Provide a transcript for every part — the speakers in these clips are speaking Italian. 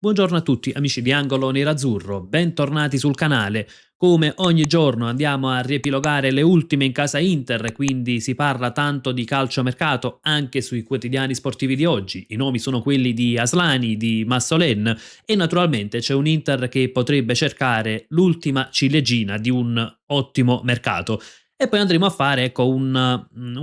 Buongiorno a tutti amici di Angolo Nerazzurro, bentornati sul canale. Come ogni giorno andiamo a riepilogare le ultime in casa Inter, quindi si parla tanto di calciomercato anche sui quotidiani sportivi di oggi. I nomi sono quelli di Aslani, di Massolen e naturalmente c'è un Inter che potrebbe cercare l'ultima ciliegina di un ottimo mercato. E poi andremo a fare ecco, un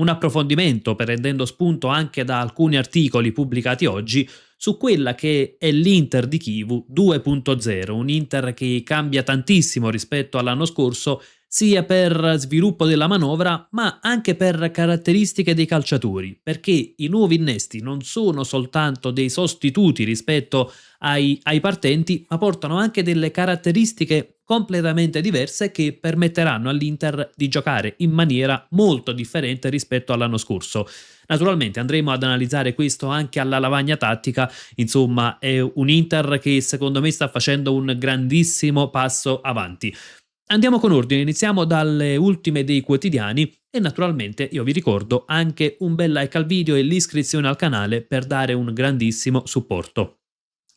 approfondimento, prendendo spunto anche da alcuni articoli pubblicati oggi su quella che è l'Inter di Chivu 2.0, un Inter che cambia tantissimo rispetto all'anno scorso, sia per sviluppo della manovra, ma anche per caratteristiche dei calciatori, perché i nuovi innesti non sono soltanto dei sostituti rispetto ai partenti, ma portano anche delle caratteristiche completamente diverse che permetteranno all'Inter di giocare in maniera molto differente rispetto all'anno scorso. Naturalmente andremo ad analizzare questo anche alla lavagna tattica, insomma è un Inter che secondo me sta facendo un grandissimo passo avanti. Andiamo con ordine, iniziamo dalle ultime dei quotidiani e naturalmente io vi ricordo anche un bel like al video e l'iscrizione al canale per dare un grandissimo supporto.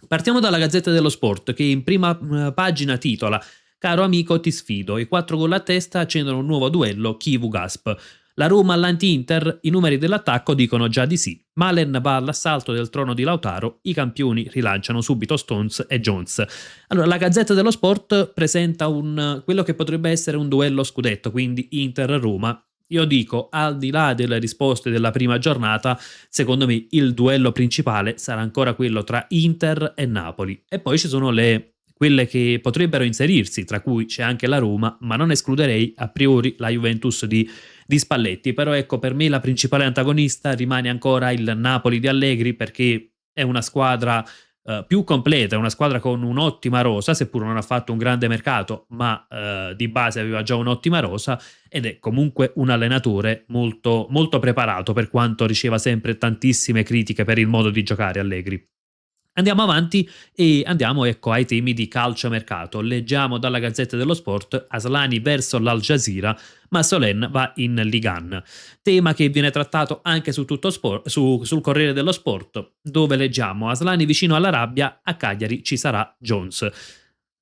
Partiamo dalla Gazzetta dello Sport che in prima pagina titola: "Caro amico ti sfido, i 4 gol a testa accendono un nuovo duello Chivu-Gasp. La Roma all'anti-Inter, i numeri dell'attacco dicono già di sì. Malen va all'assalto del trono di Lautaro, i campioni rilanciano subito Stones e Jones". Allora, la Gazzetta dello Sport presenta quello che potrebbe essere un duello scudetto, quindi Inter-Roma. Io dico, al di là delle risposte della prima giornata, secondo me il duello principale sarà ancora quello tra Inter e Napoli. E poi ci sono quelle che potrebbero inserirsi, tra cui c'è anche la Roma, ma non escluderei a priori la Juventus di Spalletti. Però ecco, per me la principale antagonista rimane ancora il Napoli di Allegri, perché è una squadra più completa, è una squadra con un'ottima rosa, seppur non ha fatto un grande mercato, ma di base aveva già un'ottima rosa, ed è comunque un allenatore molto, molto preparato, per quanto riceva sempre tantissime critiche per il modo di giocare Allegri. Andiamo avanti e andiamo ecco ai temi di calciomercato. Leggiamo dalla Gazzetta dello Sport: Aslani verso l'Al Jazeera, ma Solen va in Ligan. Tema che viene trattato anche sul Corriere dello Sport, dove leggiamo: Aslani vicino alla rabbia, a Cagliari ci sarà Jones.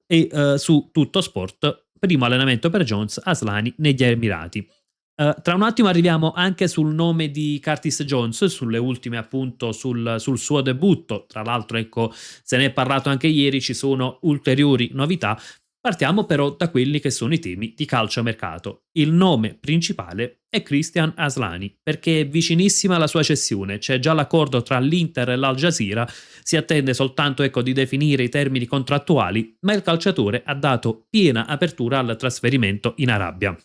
E su Tutto Sport: primo allenamento per Jones, Aslani negli Emirati. Tra un attimo arriviamo anche sul nome di Curtis Jones, sulle ultime appunto sul suo debutto. Tra l'altro, ecco, se ne è parlato anche ieri, ci sono ulteriori novità. Partiamo però da quelli che sono i temi di calciomercato. Il nome principale è Christian Aslani, perché è vicinissima alla sua cessione, c'è già l'accordo tra l'Inter e l'Al Jazeera, si attende soltanto ecco, di definire i termini contrattuali, ma il calciatore ha dato piena apertura al trasferimento in Arabia.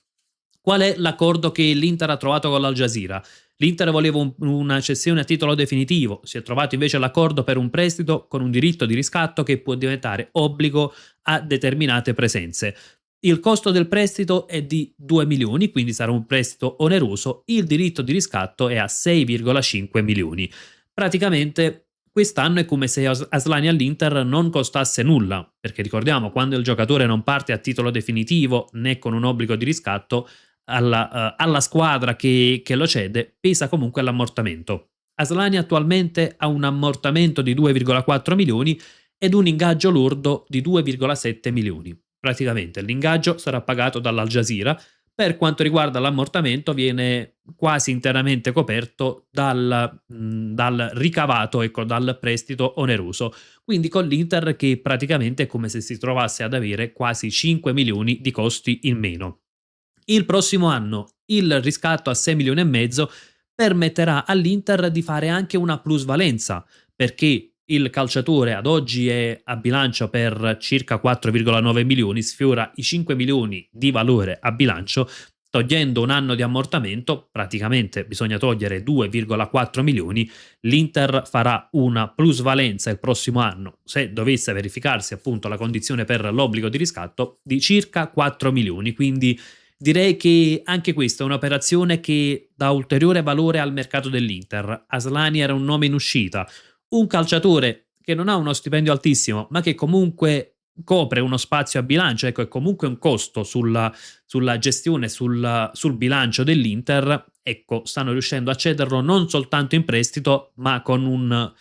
Qual è l'accordo che l'Inter ha trovato con l'Al Jazeera? L'Inter voleva una cessione a titolo definitivo, si è trovato invece l'accordo per un prestito con un diritto di riscatto che può diventare obbligo a determinate presenze. Il costo del prestito è di 2 milioni, quindi sarà un prestito oneroso, il diritto di riscatto è a 6,5 milioni. Praticamente quest'anno è come se Aslani all'Inter non costasse nulla, perché ricordiamo, quando il giocatore non parte a titolo definitivo né con un obbligo di riscatto, alla squadra che lo cede pesa comunque l'ammortamento. Aslani attualmente ha un ammortamento di 2,4 milioni ed un ingaggio lordo di 2,7 milioni. Praticamente l'ingaggio sarà pagato dall'Al Jazeera. Per quanto riguarda l'ammortamento, viene quasi interamente coperto dal ricavato, ecco, dal prestito oneroso. Quindi con l'Inter che praticamente è come se si trovasse ad avere quasi 5 milioni di costi in meno. Il prossimo anno il riscatto a 6 milioni e mezzo permetterà all'Inter di fare anche una plusvalenza, perché il calciatore ad oggi è a bilancio per circa 4,9 milioni, sfiora i 5 milioni di valore a bilancio. Togliendo un anno di ammortamento, praticamente bisogna togliere 2,4 milioni, l'Inter farà una plusvalenza il prossimo anno, se dovesse verificarsi appunto la condizione per l'obbligo di riscatto, di circa 4 milioni, quindi direi che anche questa è un'operazione che dà ulteriore valore al mercato dell'Inter. Aslani era un nome in uscita, un calciatore che non ha uno stipendio altissimo, ma che comunque copre uno spazio a bilancio, ecco, è comunque un costo sulla gestione, sul bilancio dell'Inter. Ecco, stanno riuscendo a cederlo non soltanto in prestito, ma con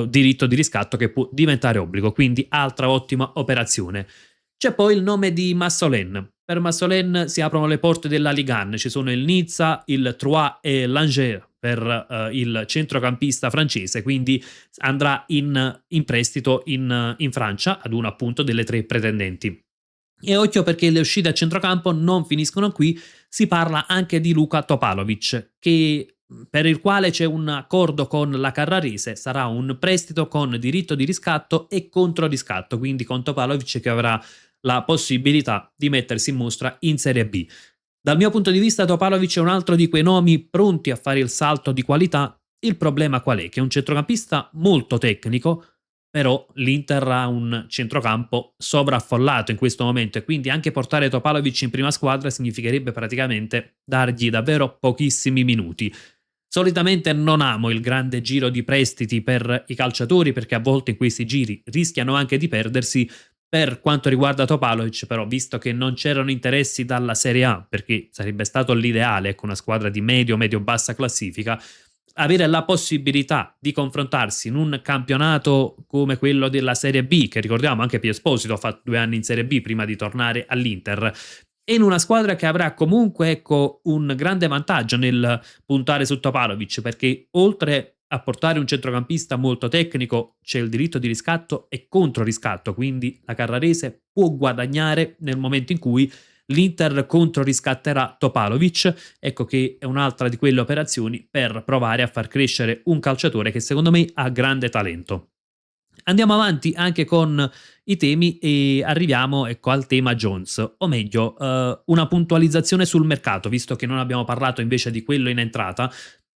diritto di riscatto che può diventare obbligo, quindi altra ottima operazione. C'è poi il nome di Massolen. Per Massolen si aprono le porte della Ligue 1, ci sono il Nizza, il Troyes e l'Angers per il centrocampista francese, quindi andrà in prestito in Francia ad una appunto delle tre pretendenti. E occhio perché le uscite a centrocampo non finiscono qui, si parla anche di Luka Topalovic, per il quale c'è un accordo con la Carrarese, sarà un prestito con diritto di riscatto e controriscatto, quindi con Topalovic che avrà la possibilità di mettersi in mostra in Serie B. Dal mio punto di vista Topalovic è un altro di quei nomi pronti a fare il salto di qualità. Il problema qual è? Che è un centrocampista molto tecnico, però l'Inter ha un centrocampo sovraffollato in questo momento e quindi anche portare Topalovic in prima squadra significherebbe praticamente dargli davvero pochissimi minuti. Solitamente non amo il grande giro di prestiti per i calciatori perché a volte in questi giri rischiano anche di perdersi. Per quanto riguarda Topalovic, però, visto che non c'erano interessi dalla Serie A, perché sarebbe stato l'ideale con una squadra di medio-bassa classifica, avere la possibilità di confrontarsi in un campionato come quello della Serie B, che ricordiamo anche Pier Esposito ha fatto 2 anni in Serie B prima di tornare all'Inter, e in una squadra che avrà comunque ecco, un grande vantaggio nel puntare su Topalovic, perché oltre a portare un centrocampista molto tecnico c'è il diritto di riscatto e controriscatto, quindi la Carrarese può guadagnare nel momento in cui l'Inter controriscatterà Topalovic. Ecco che è un'altra di quelle operazioni per provare a far crescere un calciatore che secondo me ha grande talento. Andiamo avanti anche con i temi e arriviamo ecco, al tema Jones, o meglio una puntualizzazione sul mercato, visto che non abbiamo parlato invece di quello in entrata.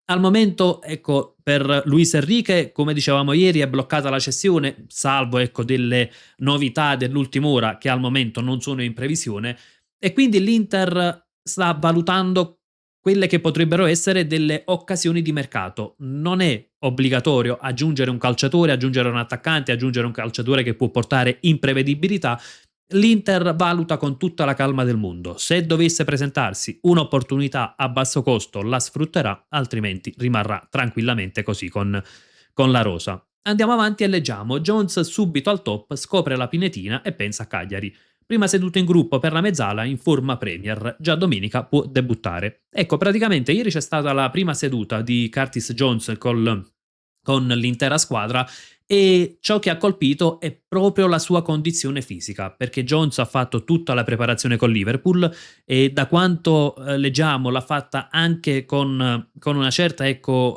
Al momento, ecco, per Luis Enrique, come dicevamo ieri, è bloccata la cessione, salvo ecco, delle novità dell'ultima ora che al momento non sono in previsione, e quindi l'Inter sta valutando quelle che potrebbero essere delle occasioni di mercato. Non è obbligatorio aggiungere un calciatore, aggiungere un attaccante, aggiungere un calciatore che può portare imprevedibilità. L'Inter valuta con tutta la calma del mondo. Se dovesse presentarsi un'opportunità a basso costo la sfrutterà, altrimenti rimarrà tranquillamente così con la rosa. Andiamo avanti e leggiamo. Jones subito al top, scopre la Pinetina e pensa a Cagliari. Prima seduto in gruppo per la mezzala in forma Premier, già domenica può debuttare. Ecco, praticamente ieri c'è stata la prima seduta di Curtis Jones con l'intera squadra e ciò che ha colpito è proprio la sua condizione fisica, perché Jones ha fatto tutta la preparazione con Liverpool e da quanto leggiamo l'ha fatta anche con una certa, ecco,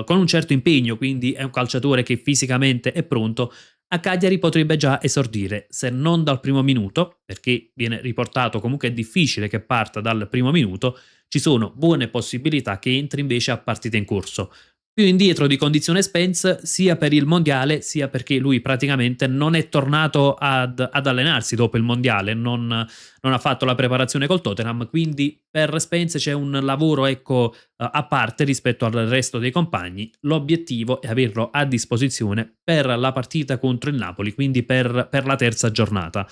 con un certo impegno, quindi è un calciatore che fisicamente è pronto. A Cagliari potrebbe già esordire, se non dal primo minuto, perché viene riportato comunque è difficile che parta dal primo minuto, ci sono buone possibilità che entri invece a partita in corso. Più indietro di condizione Spence sia per il mondiale sia perché lui praticamente non è tornato ad allenarsi dopo il mondiale, non ha fatto la preparazione col Tottenham, quindi per Spence c'è un lavoro ecco a parte rispetto al resto dei compagni. L'obiettivo è averlo a disposizione per la partita contro il Napoli, quindi per la terza giornata.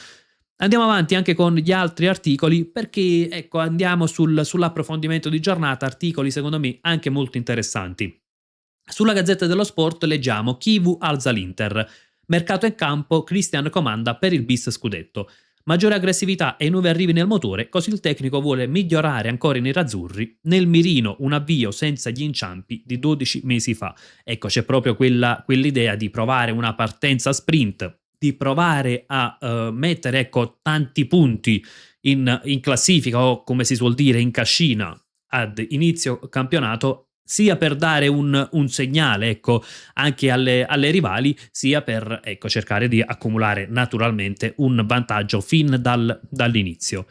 Andiamo avanti anche con gli altri articoli perché ecco andiamo sull'approfondimento di giornata, articoli secondo me anche molto interessanti. Sulla Gazzetta dello Sport leggiamo Chivu alza l'Inter. Mercato in campo, Christian comanda per il bis scudetto. Maggiore aggressività e nuovi arrivi nel motore, così il tecnico vuole migliorare ancora i nerazzurri. Nel mirino un avvio senza gli inciampi di 12 mesi fa. Ecco, c'è proprio quell'idea di provare una partenza sprint, di provare a mettere ecco, tanti punti in classifica o come si suol dire in cascina ad inizio campionato sia per dare un segnale ecco, anche alle rivali, sia per ecco, cercare di accumulare naturalmente un vantaggio fin dall'inizio.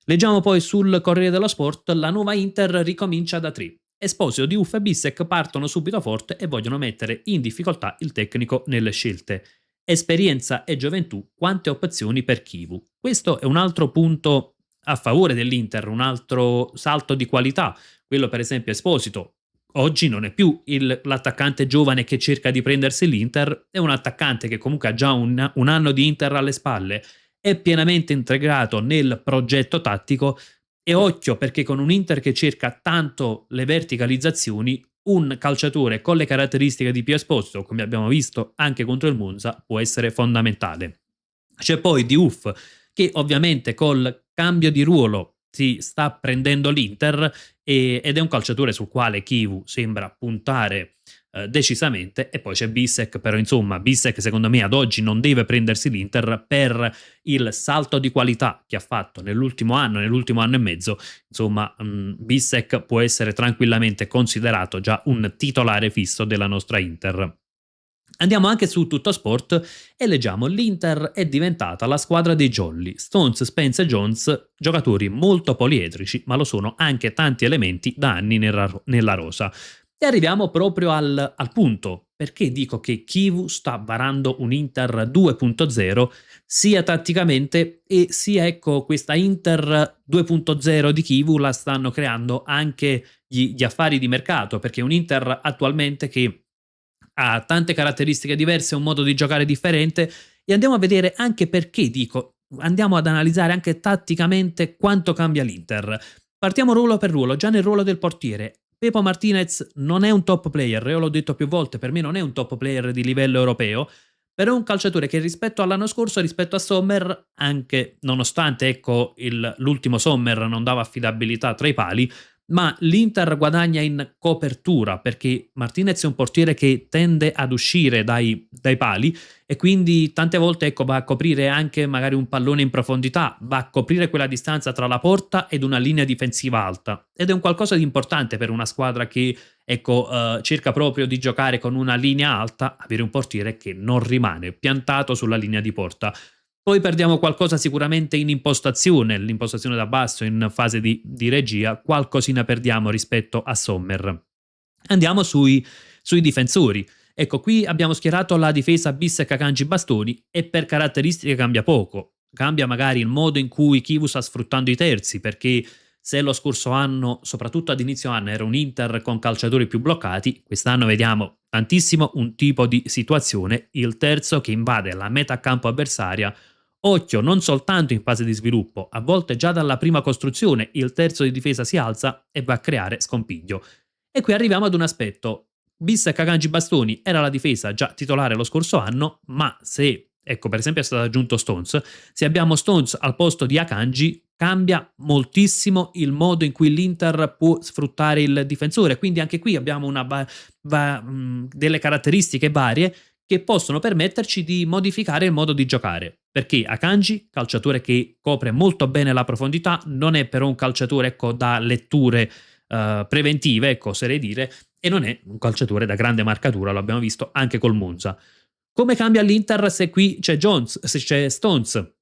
Leggiamo poi sul Corriere dello Sport, la nuova Inter ricomincia da 3. Esposito, Diouf e Bissek partono subito forte e vogliono mettere in difficoltà il tecnico nelle scelte. Esperienza e gioventù, quante opzioni per Chivu. Questo è un altro punto a favore dell'Inter, un altro salto di qualità. Quello per esempio Esposito, oggi non è più l'attaccante giovane che cerca di prendersi l'Inter, è un attaccante che comunque ha già un anno di Inter alle spalle, è pienamente integrato nel progetto tattico e occhio perché con un Inter che cerca tanto le verticalizzazioni, un calciatore con le caratteristiche di più esposto, come abbiamo visto anche contro il Monza, può essere fondamentale. C'è poi Diouf, che ovviamente col cambio di ruolo si sta prendendo l'Inter ed è un calciatore sul quale Chivu sembra puntare decisamente. E poi c'è Bissek, però insomma Bissek secondo me ad oggi non deve prendersi l'Inter per il salto di qualità che ha fatto nell'ultimo anno e mezzo. Insomma, Bissek può essere tranquillamente considerato già un titolare fisso della nostra Inter. Andiamo anche su Tuttosport e leggiamo: l'Inter è diventata la squadra dei jolly. Stones, Spence e Jones, giocatori molto poliedrici, ma lo sono anche tanti elementi da anni nella rosa. E arriviamo proprio al punto, perché dico che Chivu sta varando un Inter 2.0 sia tatticamente e sia, ecco, questa Inter 2.0 di Chivu la stanno creando anche gli affari di mercato, perché un Inter attualmente che ha tante caratteristiche diverse, un modo di giocare differente, e andiamo a vedere anche perché dico, andiamo ad analizzare anche tatticamente quanto cambia l'Inter. Partiamo ruolo per ruolo, già nel ruolo del portiere. Pepo Martinez non è un top player, io l'ho detto più volte, per me non è un top player di livello europeo, però è un calciatore che rispetto all'anno scorso, rispetto a Sommer, anche nonostante ecco l'ultimo Sommer non dava affidabilità tra i pali, ma l'Inter guadagna in copertura, perché Martinez è un portiere che tende ad uscire dai pali e quindi tante volte ecco, va a coprire anche magari un pallone in profondità, va a coprire quella distanza tra la porta ed una linea difensiva alta, ed è un qualcosa di importante per una squadra che ecco, cerca proprio di giocare con una linea alta, avere un portiere che non rimane piantato sulla linea di porta. Poi perdiamo qualcosa sicuramente in impostazione, l'impostazione da basso in fase di regia, qualcosina perdiamo rispetto a Sommer. Andiamo sui difensori. Ecco, qui abbiamo schierato la difesa Bissek, Akanji, Bastoni e per caratteristiche cambia poco. Cambia magari il modo in cui Chivu sta sfruttando i terzi, perché se lo scorso anno, soprattutto ad inizio anno, era un Inter con calciatori più bloccati, quest'anno vediamo tantissimo un tipo di situazione, il terzo che invade la metà campo avversaria. Occhio, non soltanto in fase di sviluppo, a volte già dalla prima costruzione il terzo di difesa si alza e va a creare scompiglio. E qui arriviamo ad un aspetto. Bissek, Akanji, Bastoni era la difesa già titolare lo scorso anno, ma se, ecco per esempio è stato aggiunto Stones, se abbiamo Stones al posto di Akanji cambia moltissimo il modo in cui l'Inter può sfruttare il difensore, quindi anche qui abbiamo delle caratteristiche varie che possono permetterci di modificare il modo di giocare. Perché Akanji, calciatore che copre molto bene la profondità, non è però un calciatore ecco, da letture preventive, ecco, oserei dire, e non è un calciatore da grande marcatura, lo abbiamo visto anche col Monza. Come cambia l'Inter se qui c'è Jones, se c'è Stones?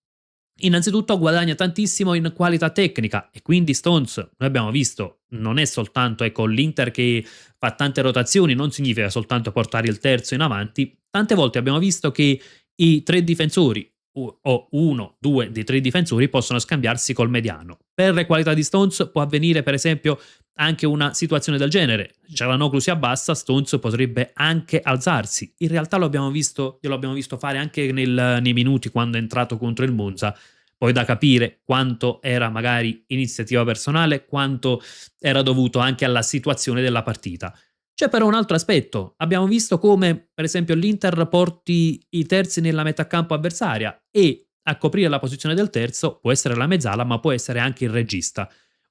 Innanzitutto guadagna tantissimo in qualità tecnica e quindi Stones, noi abbiamo visto, non è soltanto ecco, l'Inter che fa tante rotazioni, non significa soltanto portare il terzo in avanti, tante volte abbiamo visto che i tre difensori o uno, due dei tre difensori possono scambiarsi col mediano. Per le qualità di Stones può avvenire per esempio anche una situazione del genere. Cialanoglu si abbassa, Stones potrebbe anche alzarsi. In realtà glielo abbiamo visto fare anche nei minuti quando è entrato contro il Monza. Poi da capire quanto era magari iniziativa personale, quanto era dovuto anche alla situazione della partita. C'è però un altro aspetto. Abbiamo visto come, per esempio, l'Inter porti i terzi nella metà campo avversaria e a coprire la posizione del terzo può essere la mezzala, ma può essere anche il regista.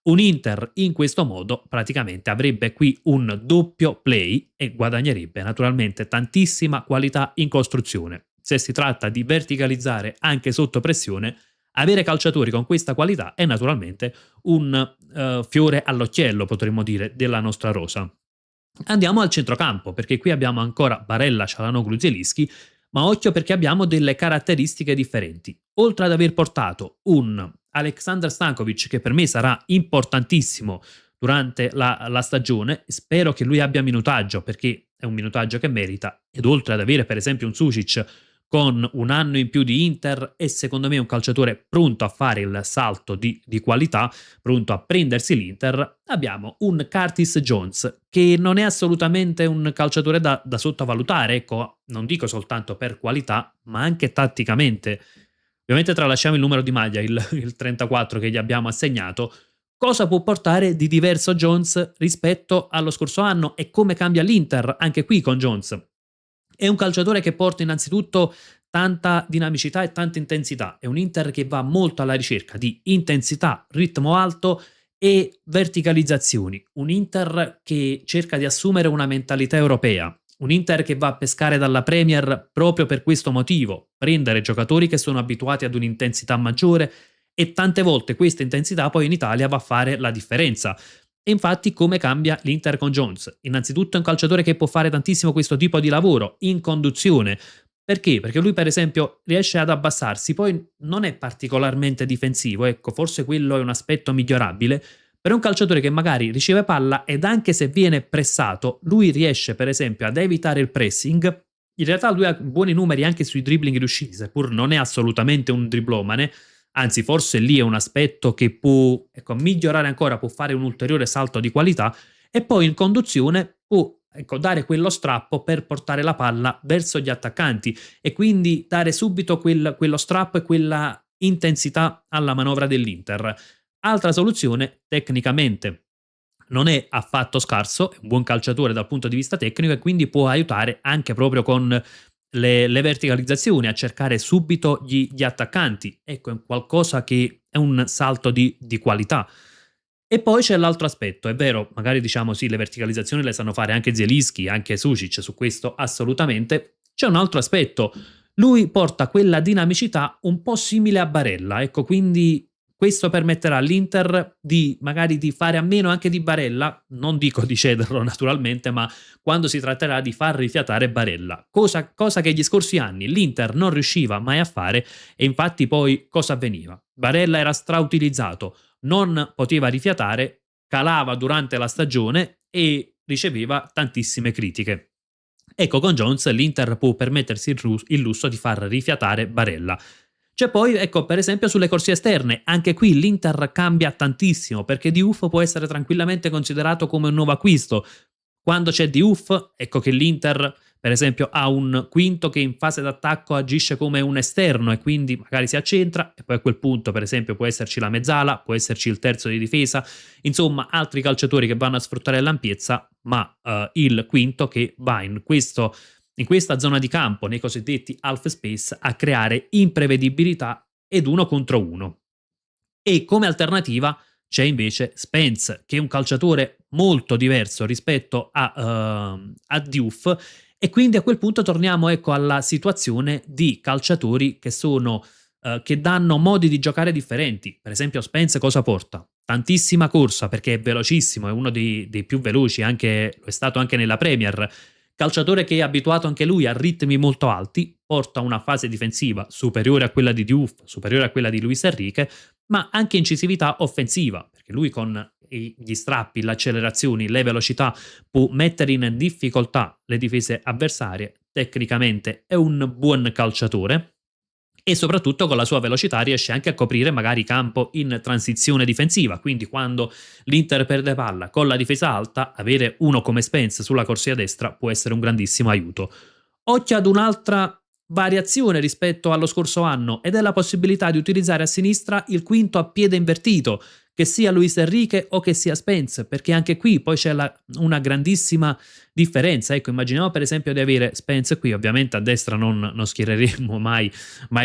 Un Inter in questo modo praticamente avrebbe qui un doppio play e guadagnerebbe naturalmente tantissima qualità in costruzione. Se si tratta di verticalizzare anche sotto pressione, avere calciatori con questa qualità è naturalmente un fiore all'occhiello, potremmo dire, della nostra rosa. Andiamo al centrocampo, perché qui abbiamo ancora Barella, Cialanoglu, Zielinski, ma occhio perché abbiamo delle caratteristiche differenti. Oltre ad aver portato un Aleksandar Stankovic, che per me sarà importantissimo durante la stagione, spero che lui abbia minutaggio, perché è un minutaggio che merita, ed oltre ad avere per esempio un Sucic con un anno in più di Inter e secondo me un calciatore pronto a fare il salto di qualità, pronto a prendersi l'Inter, abbiamo un Curtis Jones che non è assolutamente un calciatore da sottovalutare, ecco, non dico soltanto per qualità, ma anche tatticamente. Ovviamente tralasciamo il numero di maglia, il 34 che gli abbiamo assegnato, Cosa può portare di diverso Jones rispetto allo scorso anno e come cambia l'Inter anche qui con Jones? È un calciatore che porta innanzitutto tanta dinamicità e tanta intensità. È un Inter che va molto alla ricerca di intensità, ritmo alto e verticalizzazioni. Un Inter che cerca di assumere una mentalità europea. Un Inter che va a pescare dalla Premier proprio per questo motivo, prendere giocatori che sono abituati ad un'intensità maggiore e tante volte questa intensità poi in Italia va a fare la differenza. E infatti come cambia l'Inter con Jones? Innanzitutto è un calciatore che può fare tantissimo questo tipo di lavoro in conduzione. Perché? Perché lui per esempio riesce ad abbassarsi, poi non è particolarmente difensivo, ecco, forse quello è un aspetto migliorabile, però è un calciatore che magari riceve palla ed anche se viene pressato, lui riesce per esempio ad evitare il pressing. In realtà lui ha buoni numeri anche sui dribbling riusciti, seppur non è assolutamente un driblomane, anzi forse lì è un aspetto che può, ecco, migliorare ancora, può fare un ulteriore salto di qualità e poi in conduzione può, ecco, dare quello strappo per portare la palla verso gli attaccanti e quindi dare subito quello strappo e quella intensità alla manovra dell'Inter. Altra soluzione, tecnicamente non è affatto scarso, è un buon calciatore dal punto di vista tecnico e quindi può aiutare anche proprio con le verticalizzazioni, a cercare subito gli attaccanti. Ecco, è qualcosa che è un salto di qualità. E poi c'è l'altro aspetto, è vero, magari diciamo sì, le verticalizzazioni le sanno fare anche Zielinski, anche Sucic, su questo assolutamente. C'è un altro aspetto, lui porta quella dinamicità un po' simile a Barella, ecco, quindi questo permetterà all'Inter di magari di fare a meno anche di Barella, non dico di cederlo naturalmente, ma quando si tratterà di far rifiatare Barella, cosa che gli scorsi anni l'Inter non riusciva mai a fare e infatti poi cosa avveniva? Barella era strautilizzato, non poteva rifiatare, calava durante la stagione e riceveva tantissime critiche. Ecco, con Jones l'Inter può permettersi il lusso di far rifiatare Barella. C'è poi, ecco, per esempio sulle corsie esterne, anche qui l'Inter cambia tantissimo perché Diouf può essere tranquillamente considerato come un nuovo acquisto. Quando c'è Diouf, ecco che l'Inter, per esempio, ha un quinto che in fase d'attacco agisce come un esterno e quindi magari si accentra e poi a quel punto, per esempio, può esserci la mezzala, può esserci il terzo di difesa, insomma, altri calciatori che vanno a sfruttare l'ampiezza, ma il quinto che va in questa zona di campo, nei cosiddetti half space, a creare imprevedibilità ed uno contro uno. E come alternativa c'è invece Spence, che è un calciatore molto diverso rispetto a Diouf, e quindi a quel punto torniamo, ecco, alla situazione di calciatori che sono che danno modi di giocare differenti. Per esempio Spence cosa porta? Tantissima corsa perché è velocissimo, è uno dei più veloci, anche, lo è stato anche nella Premier. Calciatore che è abituato anche lui a ritmi molto alti, porta una fase difensiva superiore a quella di Diouf, superiore a quella di Luis Enrique, ma anche incisività offensiva, perché lui con gli strappi, le accelerazioni, le velocità può mettere in difficoltà le difese avversarie. Tecnicamente è un buon calciatore e soprattutto con la sua velocità riesce anche a coprire magari campo in transizione difensiva, quindi quando l'Inter perde palla con la difesa alta, avere uno come Spence sulla corsia destra può essere un grandissimo aiuto. Occhio ad un'altra variazione rispetto allo scorso anno ed è la possibilità di utilizzare a sinistra il quinto a piede invertito, che sia Luis Enrique o che sia Spence, perché anche qui poi c'è una grandissima differenza. Ecco, immaginiamo per esempio di avere Spence qui, ovviamente a destra non schiereremo mai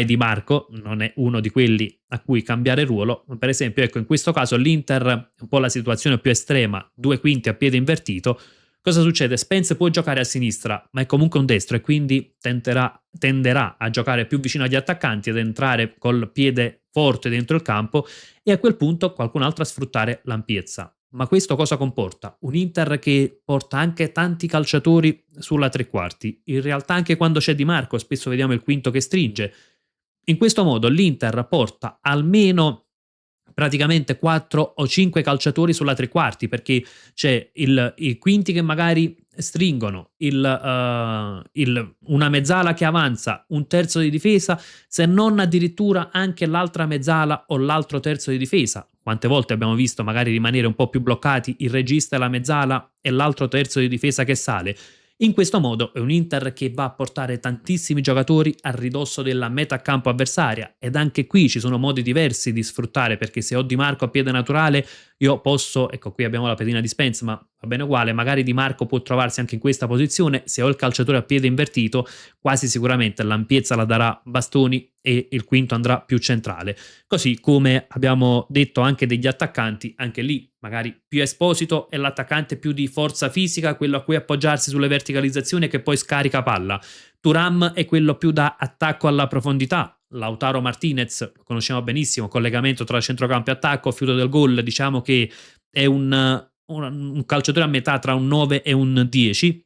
Di Marco, non è uno di quelli a cui cambiare ruolo. Per esempio, ecco, in questo caso l'Inter è un po' la situazione più estrema, due quinti a piede invertito. Cosa succede? Spence può giocare a sinistra, ma è comunque un destro e quindi tenderà a giocare più vicino agli attaccanti, ad entrare col piede forte dentro il campo e a quel punto qualcun altro a sfruttare l'ampiezza. Ma questo cosa comporta? Un Inter che porta anche tanti calciatori sulla tre quarti. In realtà anche quando c'è Di Marco spesso vediamo il quinto che stringe. In questo modo l'Inter porta almeno praticamente 4 o 5 calciatori sulla tre quarti perché c'è i quinti che magari stringono, una mezzala che avanza, un terzo di difesa, se non addirittura anche l'altra mezzala o l'altro terzo di difesa. Quante volte abbiamo visto magari rimanere un po' più bloccati il regista e la mezzala e l'altro terzo di difesa che sale. In questo modo è un Inter che va a portare tantissimi giocatori a ridosso della metà campo avversaria, ed anche qui ci sono modi diversi di sfruttare, perché se ho Di Marco a piede naturale io posso, ecco qui abbiamo la pedina di Spence, ma va bene uguale, magari Di Marco può trovarsi anche in questa posizione. Se ho il calciatore a piede invertito, quasi sicuramente l'ampiezza la darà Bastoni e il quinto andrà più centrale. Così come abbiamo detto anche degli attaccanti, anche lì magari più Esposito è l'attaccante più di forza fisica, quello a cui appoggiarsi sulle verticalizzazioni e che poi scarica palla. Thuram è quello più da attacco alla profondità. Lautaro Martinez, lo conosciamo benissimo, collegamento tra centrocampo e attacco, fiuto del gol, diciamo che è un calciatore a metà tra un 9 e un 10.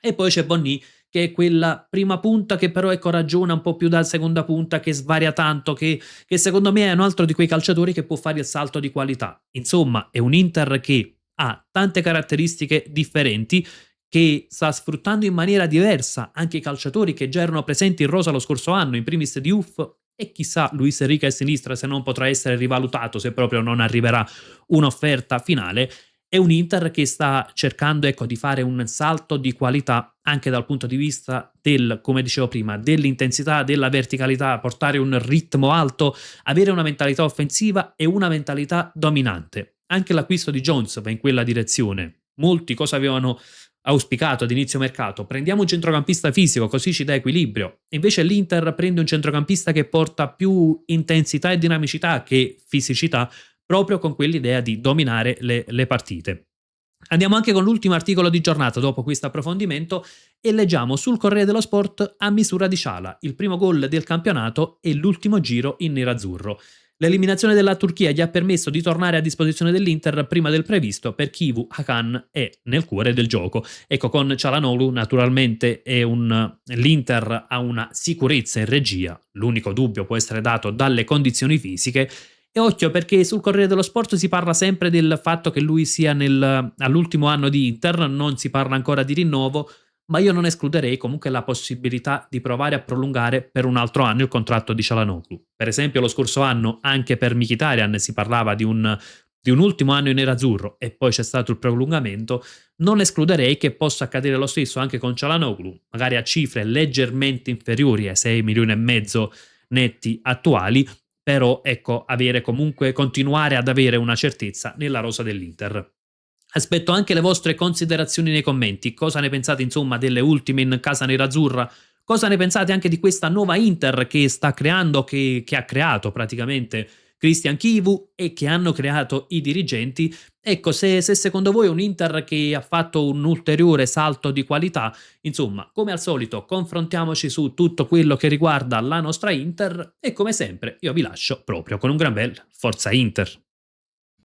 E poi c'è Bonny, che è quella prima punta che però ecco ragiona un po' più da seconda punta, che svaria tanto, che secondo me è un altro di quei calciatori che può fare il salto di qualità. Insomma, è un Inter che ha tante caratteristiche differenti, che sta sfruttando in maniera diversa anche i calciatori che già erano presenti in rosa lo scorso anno, in primis Diouf e chissà Luis Enrique a sinistra, se non potrà essere rivalutato se proprio non arriverà un'offerta finale. È un Inter che sta cercando, ecco, di fare un salto di qualità anche dal punto di vista del, come dicevo prima, dell'intensità, della verticalità, portare un ritmo alto, avere una mentalità offensiva e una mentalità dominante. Anche l'acquisto di Jones va in quella direzione. Molti cosa avevano auspicato ad inizio mercato? Prendiamo un centrocampista fisico, così ci dà equilibrio. Invece l'Inter prende un centrocampista che porta più intensità e dinamicità che fisicità, proprio con quell'idea di dominare le partite. Andiamo anche con l'ultimo articolo di giornata dopo questo approfondimento e leggiamo sul Corriere dello Sport a misura di Ciala, il primo gol del campionato e l'ultimo giro in nerazzurro. L'eliminazione della Turchia gli ha permesso di tornare a disposizione dell'Inter prima del previsto. Per Chivu, Hakan è nel cuore del gioco. Ecco, con Çalhanoğlu naturalmente l'Inter ha una sicurezza in regia, l'unico dubbio può essere dato dalle condizioni fisiche. E occhio, perché sul Corriere dello Sport si parla sempre del fatto che lui sia all'ultimo anno di Inter, non si parla ancora di rinnovo, ma io non escluderei comunque la possibilità di provare a prolungare per un altro anno il contratto di Çalhanoğlu. Per esempio lo scorso anno anche per Mkhitaryan si parlava di un ultimo anno in nerazzurro e poi c'è stato il prolungamento. Non escluderei che possa accadere lo stesso anche con Çalhanoğlu, magari a cifre leggermente inferiori ai 6 milioni e mezzo netti attuali, però ecco, continuare ad avere una certezza nella rosa dell'Inter. Aspetto anche le vostre considerazioni nei commenti. Cosa ne pensate, insomma, delle ultime in casa nerazzurra? Cosa ne pensate anche di questa nuova Inter che sta creando, che ha creato praticamente Christian Chivu e che hanno creato i dirigenti? Ecco, se secondo voi è un Inter che ha fatto un ulteriore salto di qualità, insomma, come al solito, confrontiamoci su tutto quello che riguarda la nostra Inter e come sempre io vi lascio proprio con un gran bel Forza Inter.